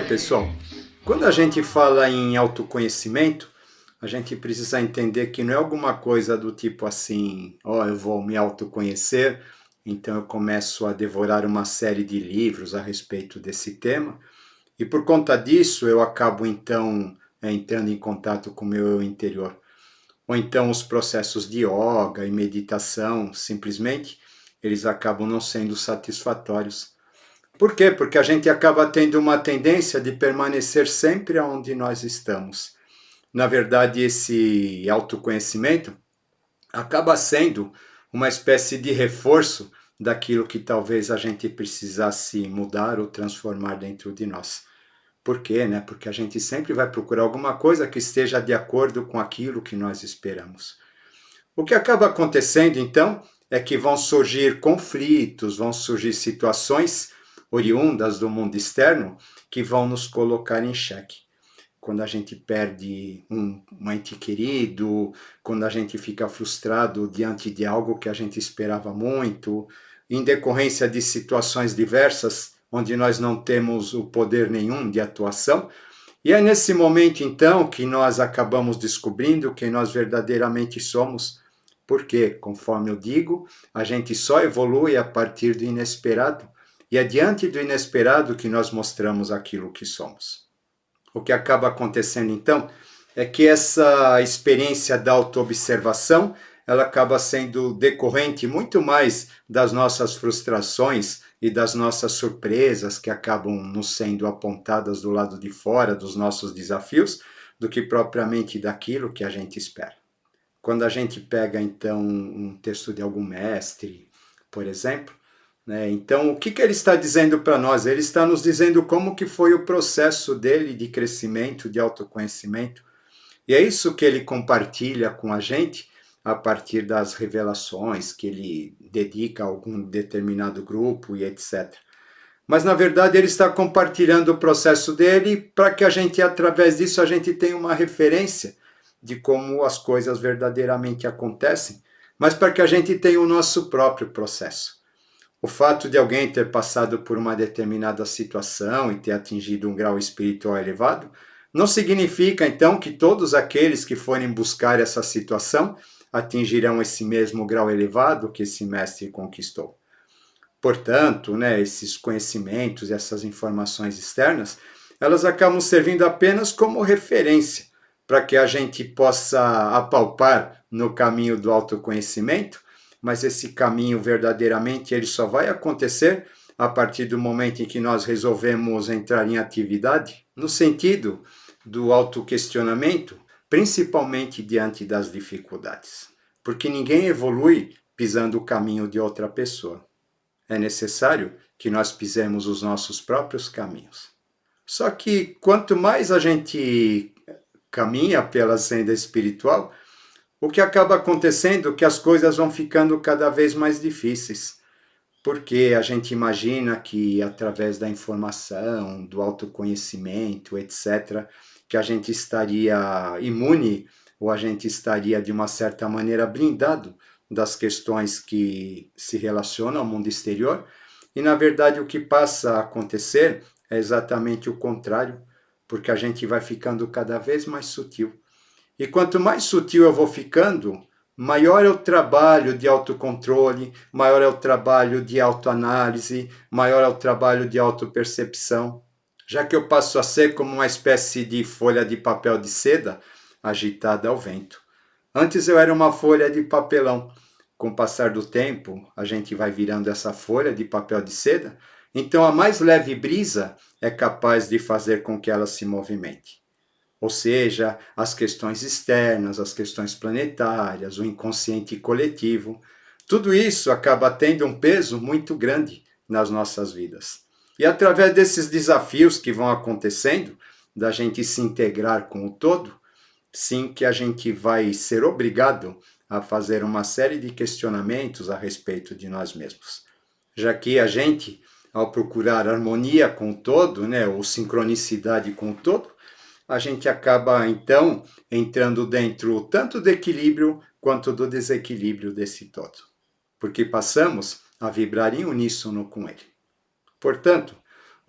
pessoal, quando a gente fala em autoconhecimento, a gente precisa entender que não é alguma coisa do tipo assim, eu vou me autoconhecer, então eu começo a devorar uma série de livros a respeito desse tema, e por conta disso eu acabo então entrando em contato com o meu eu interior. Ou então os processos de yoga e meditação, simplesmente, eles acabam não sendo satisfatórios. Por quê? Porque a gente acaba tendo uma tendência de permanecer sempre onde nós estamos. Na verdade, esse autoconhecimento acaba sendo uma espécie de reforço daquilo que talvez a gente precisasse mudar ou transformar dentro de nós. Por quê? Porque a gente sempre vai procurar alguma coisa que esteja de acordo com aquilo que nós esperamos. O que acaba acontecendo, então, é que vão surgir conflitos, vão surgir situações oriundas do mundo externo que vão nos colocar em xeque. Quando a gente perde um ente querido, quando a gente fica frustrado diante de algo que a gente esperava muito, em decorrência de situações diversas, onde nós não temos o poder nenhum de atuação, e é nesse momento, então, que nós acabamos descobrindo quem nós verdadeiramente somos, porque, conforme eu digo, a gente só evolui a partir do inesperado, e é diante do inesperado que nós mostramos aquilo que somos. O que acaba acontecendo, então, é que essa experiência da autoobservação, ela acaba sendo decorrente muito mais das nossas frustrações e das nossas surpresas que acabam nos sendo apontadas do lado de fora dos nossos desafios, do que propriamente daquilo que a gente espera. Quando a gente pega, então, um texto de algum mestre, por exemplo, então, o que ele está dizendo para nós? Ele está nos dizendo como que foi o processo dele de crescimento, de autoconhecimento. E é isso que ele compartilha com a gente a partir das revelações que ele dedica a algum determinado grupo e etc. Mas, na verdade, ele está compartilhando o processo dele para que a gente, através disso, a gente tenha uma referência de como as coisas verdadeiramente acontecem, mas para que a gente tenha o nosso próprio processo. O fato de alguém ter passado por uma determinada situação e ter atingido um grau espiritual elevado, não significa, então, que todos aqueles que forem buscar essa situação atingirão esse mesmo grau elevado que esse mestre conquistou. Portanto, esses conhecimentos, essas informações externas, elas acabam servindo apenas como referência para que a gente possa apalpar no caminho do autoconhecimento, mas esse caminho verdadeiramente ele só vai acontecer a partir do momento em que nós resolvemos entrar em atividade, no sentido do autoquestionamento, principalmente diante das dificuldades. Porque ninguém evolui pisando o caminho de outra pessoa. É necessário que nós pisemos os nossos próprios caminhos. Só que quanto mais a gente caminha pela senda espiritual, o que acaba acontecendo é que as coisas vão ficando cada vez mais difíceis, porque a gente imagina que através da informação, do autoconhecimento, etc., que a gente estaria imune ou a gente estaria de uma certa maneira blindado das questões que se relacionam ao mundo exterior, e na verdade o que passa a acontecer é exatamente o contrário, porque a gente vai ficando cada vez mais sutil. E quanto mais sutil eu vou ficando, maior é o trabalho de autocontrole, maior é o trabalho de autoanálise, maior é o trabalho de autopercepção, já que eu passo a ser como uma espécie de folha de papel de seda agitada ao vento. Antes eu era uma folha de papelão. Com o passar do tempo, a gente vai virando essa folha de papel de seda, então a mais leve brisa é capaz de fazer com que ela se movimente. Ou seja, as questões externas, as questões planetárias, o inconsciente coletivo, tudo isso acaba tendo um peso muito grande nas nossas vidas. E através desses desafios que vão acontecendo, da gente se integrar com o todo, sim que a gente vai ser obrigado a fazer uma série de questionamentos a respeito de nós mesmos. Já que a gente, ao procurar harmonia com o todo, ou sincronicidade com o todo, a gente acaba, então, entrando dentro tanto do equilíbrio quanto do desequilíbrio desse todo, porque passamos a vibrar em uníssono com ele. Portanto,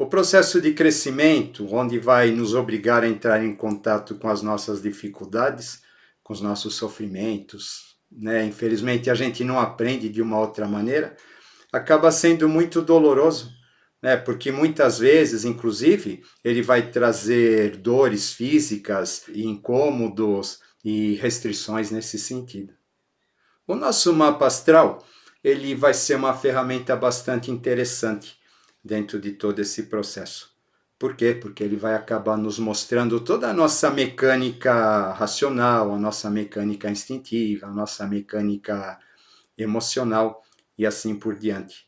O processo de crescimento, onde vai nos obrigar a entrar em contato com as nossas dificuldades, com os nossos sofrimentos, né? Infelizmente a gente não aprende de uma outra maneira, acaba sendo muito doloroso, né? Porque muitas vezes, inclusive, ele vai trazer dores físicas, e incômodos e restrições nesse sentido. O nosso mapa astral, ele vai ser uma ferramenta bastante interessante dentro de todo esse processo. Por quê? Porque ele vai acabar nos mostrando toda a nossa mecânica racional, a nossa mecânica instintiva, a nossa mecânica emocional e assim por diante.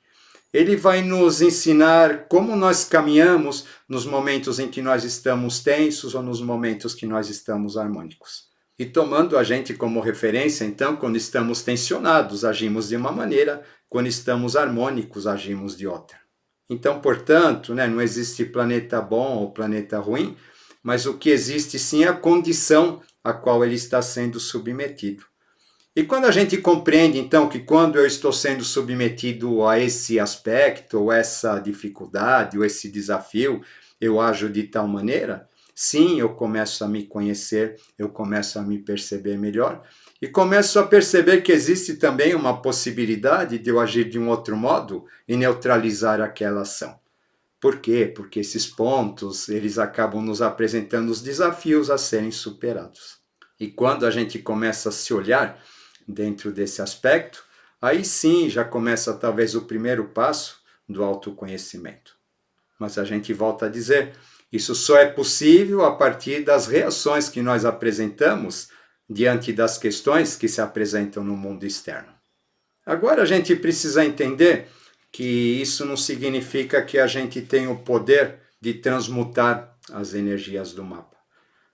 Ele vai nos ensinar como nós caminhamos nos momentos em que nós estamos tensos ou nos momentos que nós estamos harmônicos. E tomando a gente como referência, então, quando estamos tensionados, agimos de uma maneira, quando estamos harmônicos, agimos de outra. Então, portanto, né, não existe planeta bom ou planeta ruim, mas o que existe sim é a condição a qual ele está sendo submetido. E quando a gente compreende, então, que quando eu estou sendo submetido a esse aspecto, ou essa dificuldade, ou esse desafio, eu ajo de tal maneira, sim, eu começo a me conhecer, eu começo a me perceber melhor, e começo a perceber que existe também uma possibilidade de eu agir de um outro modo e neutralizar aquela ação. Por quê? Porque esses pontos, eles acabam nos apresentando os desafios a serem superados. E quando a gente começa a se olhar dentro desse aspecto, aí sim já começa talvez o primeiro passo do autoconhecimento. Mas a gente volta a dizer, isso só é possível a partir das reações que nós apresentamos diante das questões que se apresentam no mundo externo. Agora a gente precisa entender que isso não significa que a gente tem o poder de transmutar as energias do mapa.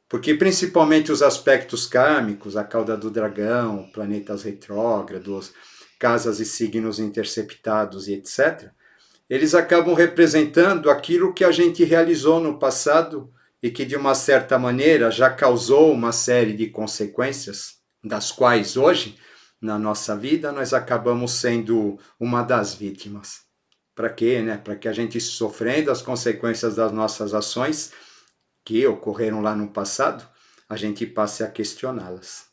Porque principalmente os aspectos kármicos, a cauda do dragão, planetas retrógrados, casas e signos interceptados e etc., eles acabam representando aquilo que a gente realizou no passado e que, de uma certa maneira, já causou uma série de consequências, das quais hoje, na nossa vida, nós acabamos sendo uma das vítimas. Para quê? Né? Para que a gente, sofrendo as consequências das nossas ações, que ocorreram lá no passado, a gente passe a questioná-las.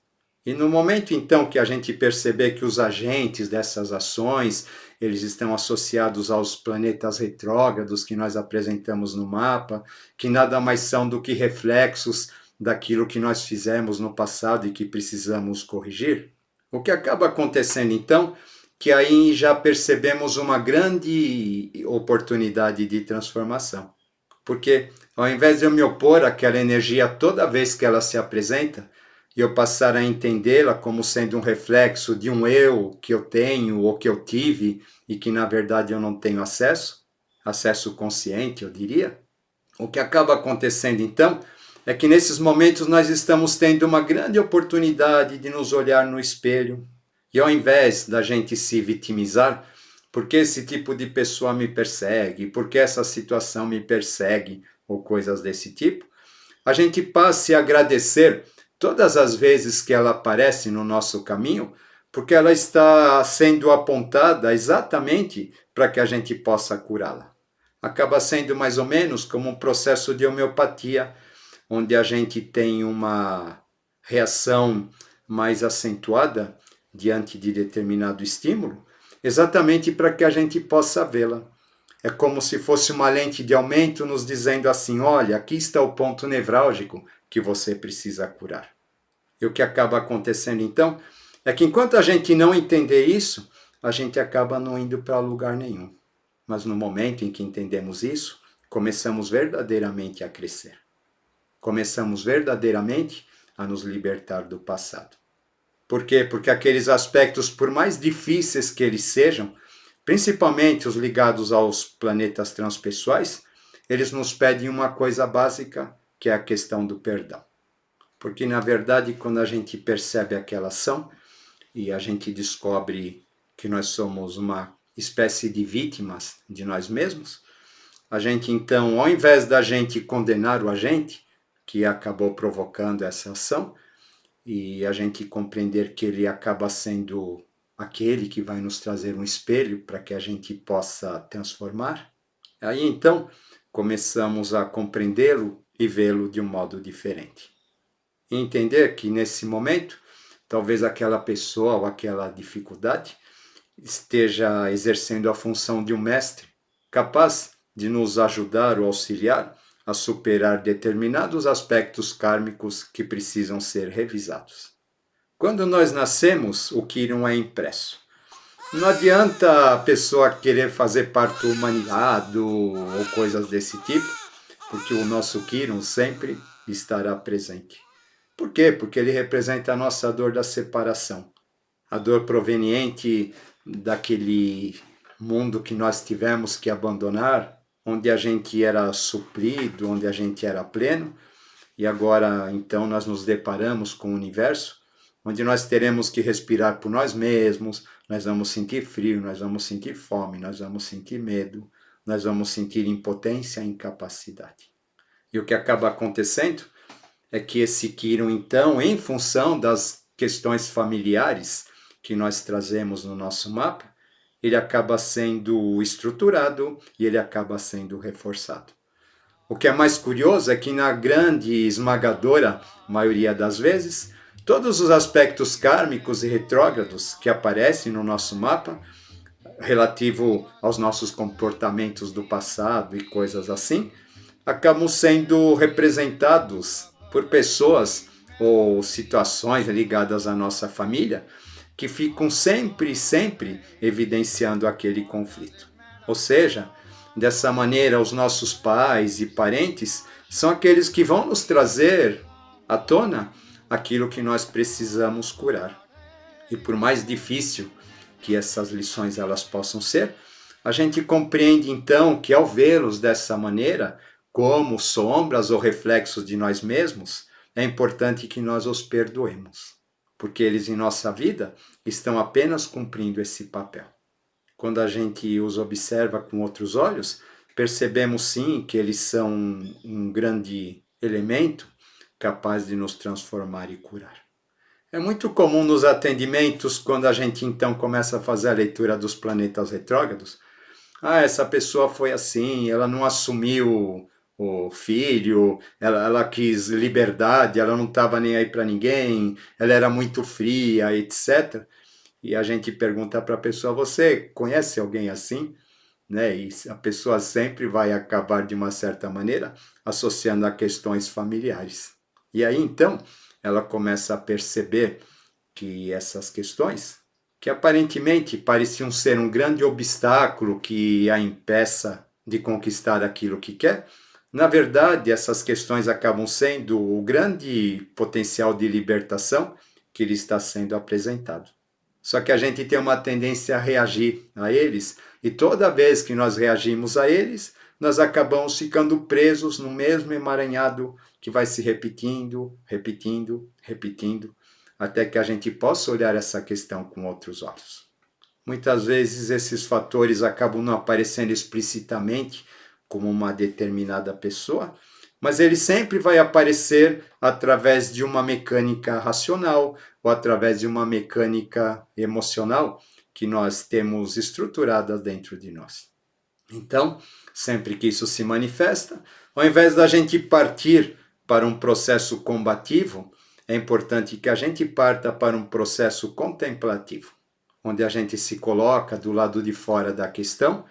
E no momento então que a gente perceber que os agentes dessas ações, eles estão associados aos planetas retrógrados que nós apresentamos no mapa, que nada mais são do que reflexos daquilo que nós fizemos no passado e que precisamos corrigir, o que acaba acontecendo então, que aí já percebemos uma grande oportunidade de transformação. Porque ao invés de eu me opor àquela energia toda vez que ela se apresenta, e eu passar a entendê-la como sendo um reflexo de um eu que eu tenho ou que eu tive e que na verdade eu não tenho acesso consciente, eu diria, o que acaba acontecendo então é que nesses momentos nós estamos tendo uma grande oportunidade de nos olhar no espelho e ao invés da gente se vitimizar, porque esse tipo de pessoa me persegue, porque essa situação me persegue, ou coisas desse tipo, a gente passe a agradecer todas as vezes que ela aparece no nosso caminho, porque ela está sendo apontada exatamente para que a gente possa curá-la. Acaba sendo mais ou menos como um processo de homeopatia, onde a gente tem uma reação mais acentuada diante de determinado estímulo, exatamente para que a gente possa vê-la. É como se fosse uma lente de aumento nos dizendo assim, olha, aqui está o ponto nevrálgico que você precisa curar. E o que acaba acontecendo então é que enquanto a gente não entender isso, a gente acaba não indo para lugar nenhum. Mas no momento em que entendemos isso, começamos verdadeiramente a crescer. Começamos verdadeiramente a nos libertar do passado. Por quê? Porque aqueles aspectos, por mais difíceis que eles sejam, principalmente os ligados aos planetas transpessoais, eles nos pedem uma coisa básica, que é a questão do perdão. Porque, na verdade, quando a gente percebe aquela ação e a gente descobre que nós somos uma espécie de vítimas de nós mesmos, a gente, então, ao invés da gente condenar o agente, que acabou provocando essa ação, e a gente compreender que ele acaba sendo aquele que vai nos trazer um espelho para que a gente possa transformar. Aí então, começamos a compreendê-lo e vê-lo de um modo diferente. E entender que nesse momento, talvez aquela pessoa ou aquela dificuldade esteja exercendo a função de um mestre, capaz de nos ajudar ou auxiliar a superar determinados aspectos kármicos que precisam ser revisados. Quando nós nascemos, o Kiron é impresso. Não adianta a pessoa querer fazer parto humanizado ou coisas desse tipo, porque o nosso Kiron sempre estará presente. Por quê? Porque ele representa a nossa dor da separação, a dor proveniente daquele mundo que nós tivemos que abandonar, onde a gente era suprido, onde a gente era pleno, e agora então nós nos deparamos com o universo, onde nós teremos que respirar por nós mesmos, nós vamos sentir frio, nós vamos sentir fome, nós vamos sentir medo, nós vamos sentir impotência e incapacidade. E o que acaba acontecendo é que esse Kiron, então, em função das questões familiares que nós trazemos no nosso mapa, ele acaba sendo estruturado e ele acaba sendo reforçado. O que é mais curioso é que na grande esmagadora maioria das vezes, todos os aspectos kármicos e retrógrados que aparecem no nosso mapa, relativo aos nossos comportamentos do passado e coisas assim, acabam sendo representados por pessoas ou situações ligadas à nossa família que ficam sempre evidenciando aquele conflito. Ou seja, dessa maneira, os nossos pais e parentes são aqueles que vão nos trazer à tona aquilo que nós precisamos curar. E por mais difícil que essas lições elas possam ser, a gente compreende então que ao vê-los dessa maneira, como sombras ou reflexos de nós mesmos, é importante que nós os perdoemos, porque eles em nossa vida estão apenas cumprindo esse papel. Quando a gente os observa com outros olhos, percebemos sim que eles são um grande elemento capaz de nos transformar e curar. É muito comum nos atendimentos, quando a gente então começa a fazer a leitura dos planetas retrógrados, essa pessoa foi assim, ela não assumiu o filho, ela quis liberdade, ela não estava nem aí para ninguém, ela era muito fria, etc. E a gente pergunta para a pessoa, você conhece alguém assim? Né? E a pessoa sempre vai acabar, de uma certa maneira, associando a questões familiares. E aí, então, ela começa a perceber que essas questões, que aparentemente pareciam ser um grande obstáculo que a impeça de conquistar aquilo que quer, na verdade, essas questões acabam sendo o grande potencial de libertação que lhe está sendo apresentado. Só que a gente tem uma tendência a reagir a eles, e toda vez que nós reagimos a eles, nós acabamos ficando presos no mesmo emaranhado que vai se repetindo, até que a gente possa olhar essa questão com outros olhos. Muitas vezes esses fatores acabam não aparecendo explicitamente como uma determinada pessoa, mas ele sempre vai aparecer através de uma mecânica racional ou através de uma mecânica emocional que nós temos estruturada dentro de nós. Então, sempre que isso se manifesta, ao invés da gente partir para um processo combativo, é importante que a gente parta para um processo contemplativo, onde a gente se coloca do lado de fora da questão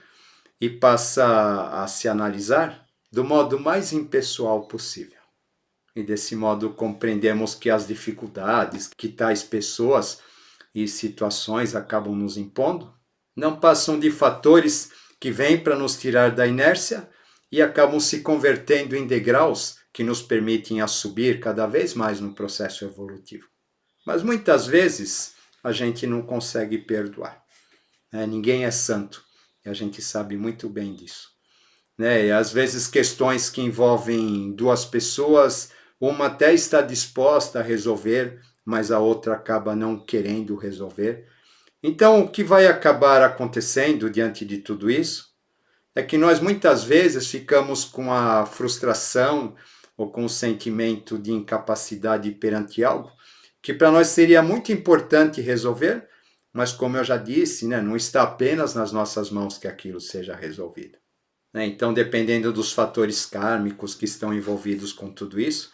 e passa a se analisar do modo mais impessoal possível. E desse modo compreendemos que as dificuldades que tais pessoas e situações acabam nos impondo não passam de fatores que vêm para nos tirar da inércia e acabam se convertendo em degraus que nos permitem a subir cada vez mais no processo evolutivo. Mas muitas vezes a gente não consegue perdoar. Ninguém é santo e a gente sabe muito bem disso. E às vezes questões que envolvem duas pessoas, uma até está disposta a resolver, mas a outra acaba não querendo resolver. Então, o que vai acabar acontecendo diante de tudo isso é que nós muitas vezes ficamos com a frustração ou com o sentimento de incapacidade perante algo que para nós seria muito importante resolver, mas como eu já disse, não está apenas nas nossas mãos que aquilo seja resolvido. né? Então, dependendo dos fatores kármicos que estão envolvidos com tudo isso,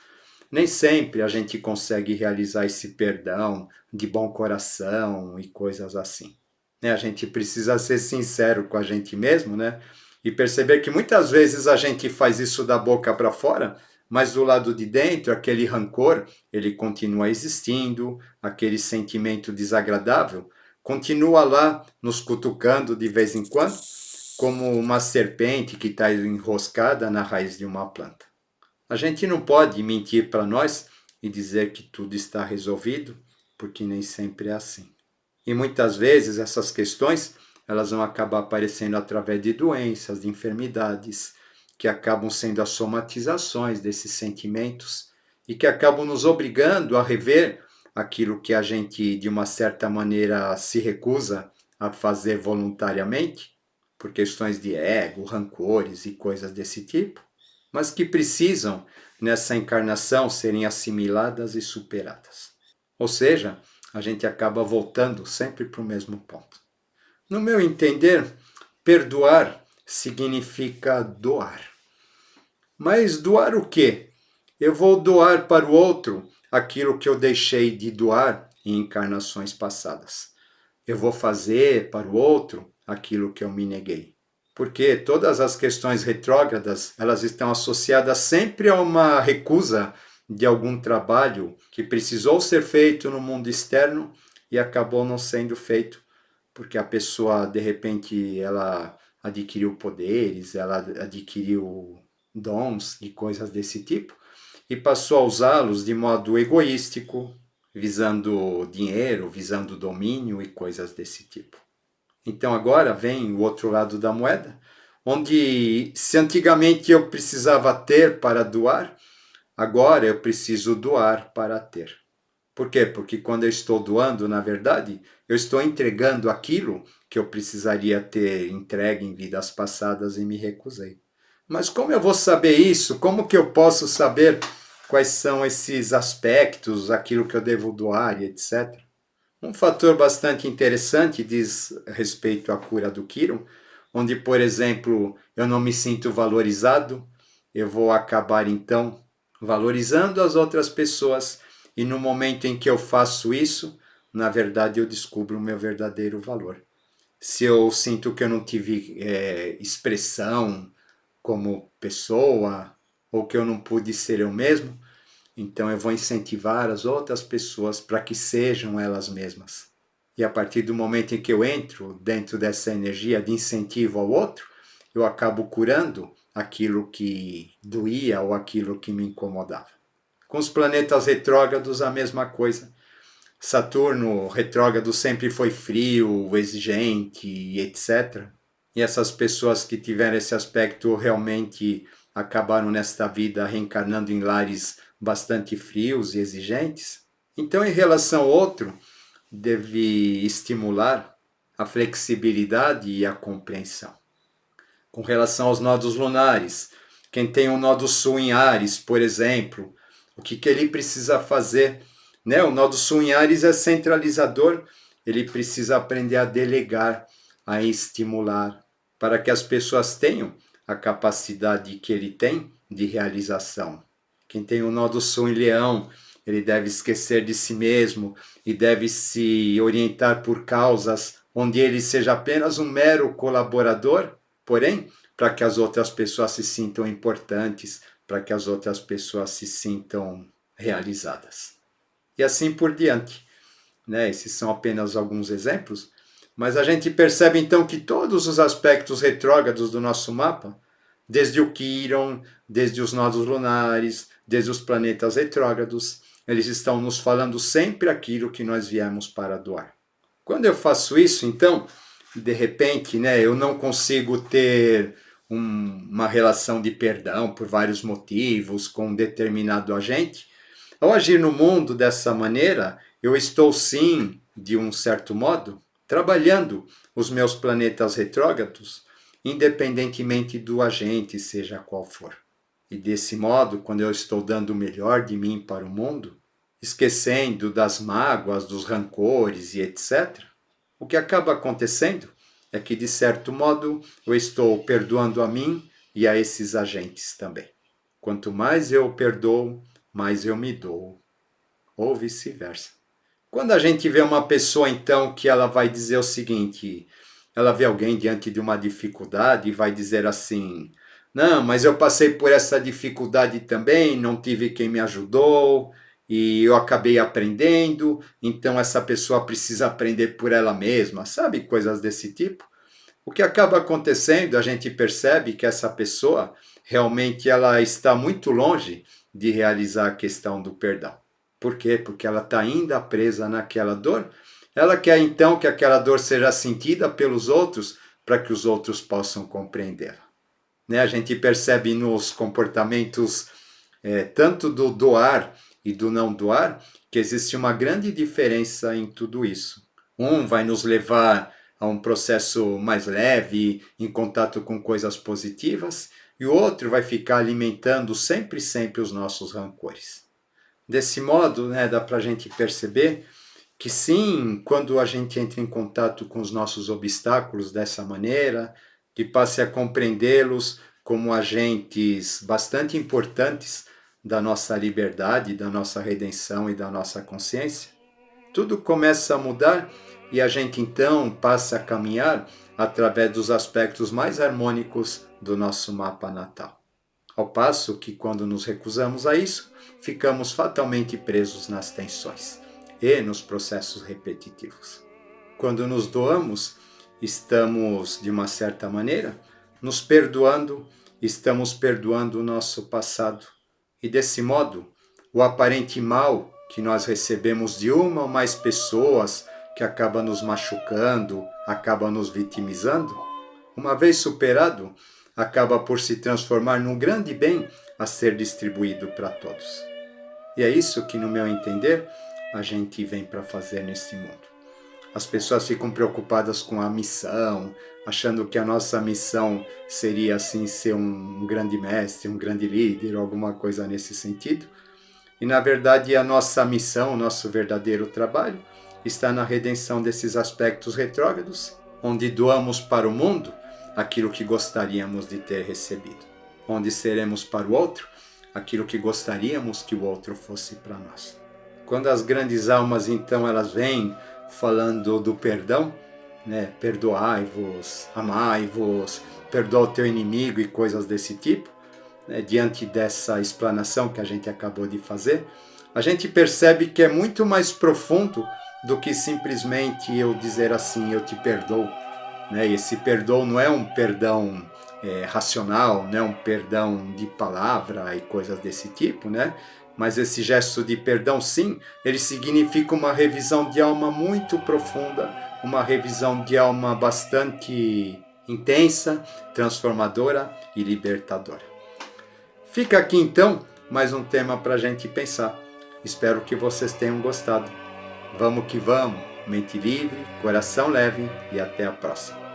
nem sempre a gente consegue realizar esse perdão de bom coração e coisas assim. Né? A gente precisa ser sincero com a gente mesmo, né? E perceber que muitas vezes a gente faz isso da boca para fora, mas do lado de dentro, aquele rancor, ele continua existindo, aquele sentimento desagradável continua lá nos cutucando de vez em quando, como uma serpente que está enroscada na raiz de uma planta. A gente não pode mentir para nós e dizer que tudo está resolvido, porque nem sempre é assim. E muitas vezes essas questões elas vão acabar aparecendo através de doenças, de enfermidades, que acabam sendo as somatizações desses sentimentos e que acabam nos obrigando a rever aquilo que a gente, de uma certa maneira, se recusa a fazer voluntariamente, por questões de ego, rancores e coisas desse tipo, mas que precisam, nessa encarnação, serem assimiladas e superadas. Ou seja, a gente acaba voltando sempre para o mesmo ponto. No meu entender, perdoar significa doar. Mas doar o quê? Eu vou doar para o outro aquilo que eu deixei de doar em encarnações passadas. Eu vou fazer para o outro aquilo que eu me neguei. Porque todas as questões retrógradas, elas estão associadas sempre a uma recusa de algum trabalho que precisou ser feito no mundo externo e acabou não sendo feito, porque a pessoa, de repente, ela adquiriu poderes, ela adquiriu dons e coisas desse tipo, e passou a usá-los de modo egoístico, visando dinheiro, visando domínio e coisas desse tipo. Então agora vem o outro lado da moeda, onde se antigamente eu precisava ter para doar, agora eu preciso doar para ter. Por quê? Porque quando eu estou doando, na verdade, eu estou entregando aquilo que eu precisaria ter entregue em vidas passadas e me recusei. Mas como eu vou saber isso? Como que eu posso saber quais são esses aspectos, aquilo que eu devo doar e etc? Um fator bastante interessante diz respeito à cura do Kiron, onde, por exemplo, eu não me sinto valorizado, eu vou acabar então valorizando as outras pessoas e no momento em que eu faço isso, na verdade eu descubro o meu verdadeiro valor. Se eu sinto que eu não tive expressão como pessoa ou que eu não pude ser eu mesmo, então eu vou incentivar as outras pessoas para que sejam elas mesmas. E a partir do momento em que eu entro dentro dessa energia de incentivo ao outro, eu acabo curando aquilo que doía ou aquilo que me incomodava. Com os planetas retrógrados, a mesma coisa. Saturno retrógrado sempre foi frio, exigente, etc. E essas pessoas que tiveram esse aspecto realmente acabaram nesta vida reencarnando em lares bastante frios e exigentes. Então, em relação ao outro, deve estimular a flexibilidade e a compreensão. Com relação aos nodos lunares, quem tem um nodo sul em Áries, por exemplo, o que ele precisa fazer? Né? O nodo sul em Áries é centralizador, ele precisa aprender a delegar, a estimular, para que as pessoas tenham a capacidade que ele tem de realização. Quem tem o nodo sul em Leão, ele deve esquecer de si mesmo e deve se orientar por causas onde ele seja apenas um mero colaborador, porém, para que as outras pessoas se sintam importantes, para que as outras pessoas se sintam realizadas. E assim por diante. Né? Esses são apenas alguns exemplos, mas a gente percebe então que todos os aspectos retrógrados do nosso mapa, desde o Quirón, desde os nodos lunares, desde os planetas retrógrados, eles estão nos falando sempre aquilo que nós viemos para doar. Quando eu faço isso, então, de repente, né, eu não consigo ter uma relação de perdão por vários motivos com um determinado agente. Ao agir no mundo dessa maneira, eu estou sim, de um certo modo, trabalhando os meus planetas retrógrados, independentemente do agente, seja qual for. E desse modo, quando eu estou dando o melhor de mim para o mundo, esquecendo das mágoas, dos rancores e etc., o que acaba acontecendo é que, de certo modo, eu estou perdoando a mim e a esses agentes também. Quanto mais eu perdoo, mais eu me dou, ou vice-versa. Quando a gente vê uma pessoa, então, que ela vai dizer o seguinte, ela vê alguém diante de uma dificuldade e vai dizer assim, não, mas eu passei por essa dificuldade também, não tive quem me ajudou, e eu acabei aprendendo, então essa pessoa precisa aprender por ela mesma, sabe? Coisas desse tipo. O que acaba acontecendo, a gente percebe que essa pessoa realmente ela está muito longe de realizar a questão do perdão. Por quê? Porque ela está ainda presa naquela dor. Ela quer então que aquela dor seja sentida pelos outros para que os outros possam compreendê-la. Né? A gente percebe nos comportamentos tanto do doar e do não doar que existe uma grande diferença em tudo isso. Um vai nos levar a um processo mais leve, em contato com coisas positivas, e o outro vai ficar alimentando sempre, sempre os nossos rancores. Desse modo, né, dá para a gente perceber que sim, quando a gente entra em contato com os nossos obstáculos dessa maneira, que passe a compreendê-los como agentes bastante importantes da nossa liberdade, da nossa redenção e da nossa consciência, tudo começa a mudar e a gente então passa a caminhar através dos aspectos mais harmônicos do nosso mapa natal. Ao passo que, quando nos recusamos a isso, ficamos fatalmente presos nas tensões e nos processos repetitivos. Quando nos doamos, estamos, de uma certa maneira, nos perdoando, estamos perdoando o nosso passado. E desse modo, o aparente mal que nós recebemos de uma ou mais pessoas que acaba nos machucando, acaba nos vitimizando, uma vez superado, acaba por se transformar num grande bem a ser distribuído para todos. E é isso que, no meu entender, a gente vem para fazer nesse mundo. As pessoas ficam preocupadas com a missão, achando que a nossa missão seria assim ser um grande mestre, um grande líder, alguma coisa nesse sentido. E na verdade a nossa missão, o nosso verdadeiro trabalho, está na redenção desses aspectos retrógrados, onde doamos para o mundo aquilo que gostaríamos de ter recebido, onde seremos para o outro aquilo que gostaríamos que o outro fosse para nós. Quando as grandes almas então elas vêm falando do perdão, né? Perdoai-vos, amai-vos, perdoa o teu inimigo e coisas desse tipo, né? Diante dessa explanação que a gente acabou de fazer, a gente percebe que é muito mais profundo do que simplesmente eu dizer assim, eu te perdoo. Né? E esse perdão não é um perdão racional, não é um perdão de palavra e coisas desse tipo, né? Mas esse gesto de perdão, sim, ele significa uma revisão de alma muito profunda, uma revisão de alma bastante intensa, transformadora e libertadora. Fica aqui então mais um tema para a gente pensar. Espero que vocês tenham gostado. Vamos que vamos, mente livre, coração leve e até a próxima.